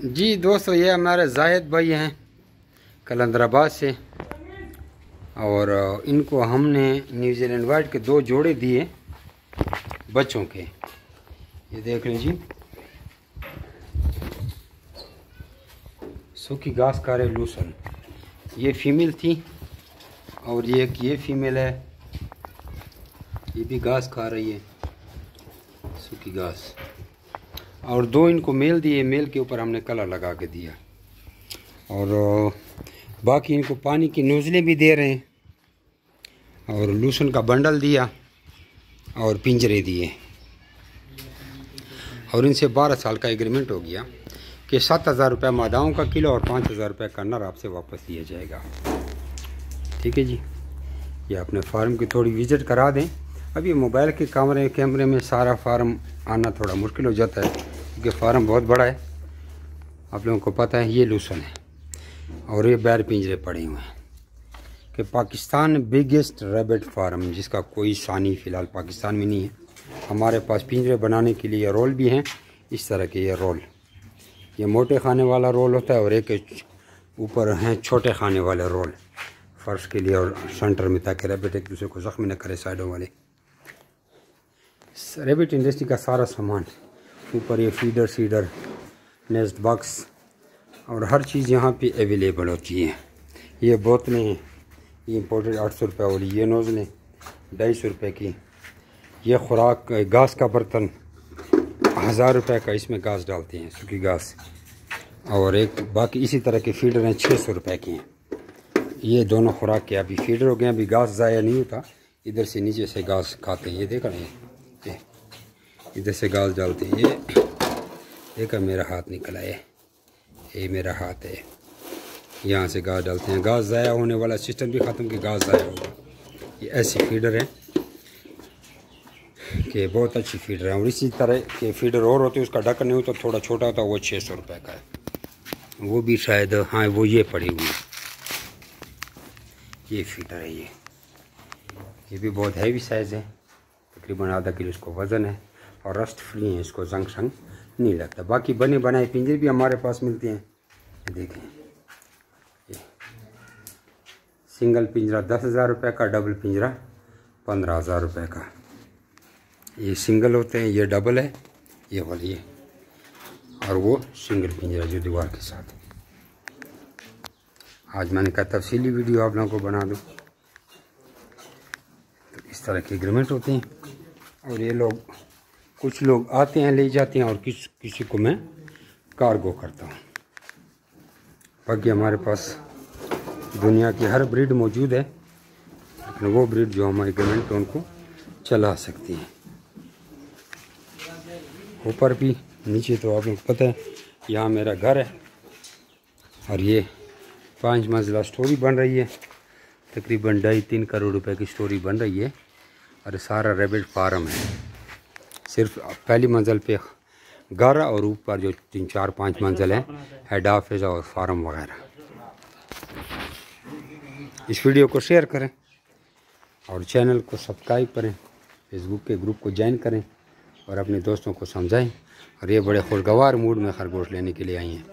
जी दोस्तों, ये हमारे जाहिद भाई हैं कलंदराबाद से, और इनको हमने न्यूजीलैंड वाइट के 2 जोड़े दिए बच्चों के। ये देख लीजिए, सूखी घास का रे लूसन। ये फीमेल थी और ये फीमेल है, ये भी घास खा रही है, सूखी घास। और 2 इनको मेल दिए, मेल के ऊपर हमने कलर लगा के दिया, और बाकी इनको पानी की नोज़लें भी दे रहे हैं, और लूसन का बंडल दिया और पिंजरे दिए। और इनसे 12 साल का एग्रीमेंट हो गया कि 7,000 रुपये मादाओं का किलो और 5,000 रुपये का नर आपसे वापस दिया जाएगा। ठीक है जी, ये अपने फार्म की थोड़ी विज़िट करा दें। अभी मोबाइल के कैमरे में सारा फार्म आना थोड़ा मुश्किल हो जाता है, क्योंकि फार्म बहुत बड़ा है, आप लोगों को पता है। ये लूसन है और ये बैर पिंजरे पड़े हुए हैं कि पाकिस्तान बिगेस्ट रैबिट फार्म, जिसका कोई सानी फ़िलहाल पाकिस्तान में नहीं है। हमारे पास पिंजरे बनाने के लिए रोल भी हैं, इस तरह के ये रोल, ये मोटे खाने वाला रोल होता है, और एक ऊपर हैं छोटे खाने वाले रोल फर्श के लिए और सेंटर में, ताकि रैबिट एक दूसरे को ज़ख्म न करे साइडों वाले। रैबिट इंडस्ट्री का सारा सामान, ऊपर ये फीडर सीडर, नेस्ट बॉक्स और हर चीज़ यहाँ पे अवेलेबल होती है। ये बोतलें हैं, ये इम्पोर्टेड 800 रुपये वाली, ये नोज़लें 250 रुपये की, ये खुराक घास का बर्तन 1000 रुपये का, इसमें घास डालते हैं, सूखी घास। और एक बाकी इसी तरह के फीडर हैं, 600 रुपये के हैं। ये दोनों खुराक के अभी फीडर हो गए, अभी घास ज़ाया नहीं होता, इधर से नीचे से घास खाते हैं। ये देखा नहीं, इधर से घास डालते हैं। ये देखा, मेरा हाथ निकला है, ये मेरा हाथ है, यहाँ से घास डालते हैं। घास ज़ाया होने वाला सिस्टम भी ख़त्म, कि घास ज़ाया होगा। ये ऐसी फीडर है कि बहुत अच्छी फीडर है। और इसी तरह के फीडर और होते हैं, उसका ढक्कन नहीं होता, थोड़ा छोटा होता, वो 600 रुपये का है। वो भी शायद, हाँ वो ये पड़ी हुई है, ये फीडर है। ये भी बहुत हैवी साइज़ है, तकरीबन आधा किलो इसको वज़न है, और रस्ट फ्री है, इसको जंग शंग नहीं लगता। बाकी बने बनाए पिंजरे भी हमारे पास मिलते हैं। ये देखें, ये सिंगल पिंजरा 10,000 रुपये का, डबल पिंजरा 15,000 रुपये का। ये सिंगल होते हैं, ये डबल है, ये वाली है, और वो सिंगल पिंजरा जो दीवार के साथ। आज मैंने कहा तफसीली वीडियो आप लोगों को बना दूँ। तो इस तरह के एग्रीमेंट होते हैं, और ये लोग, कुछ लोग आते हैं ले जाते हैं, और किसी को मैं कार्गो करता हूँ। बाकी हमारे पास दुनिया की हर ब्रीड मौजूद है, लेकिन वो ब्रीड जो हमारे एग्रीमेंट पे उनको चला सकती है। ऊपर भी नीचे तो आप लोग पता है, यहाँ मेरा घर है, और ये 5 मंजिला स्टोरी बन रही है, तकरीबन 2.5-3 करोड़ रुपए की स्टोरी बन रही है। और सारा रैबिट फार्म है, सिर्फ पहली मंजिल पे घर, और ऊपर जो 3-4-5 मंजिल है, हेड ऑफिस और फार्म वगैरह। इस वीडियो को शेयर करें और चैनल को सब्सक्राइब करें, फेसबुक के ग्रुप को ज्वाइन करें, और अपने दोस्तों को समझाएं। और ये बड़े खुशगवार मूड में खरगोश लेने के लिए आई हैं।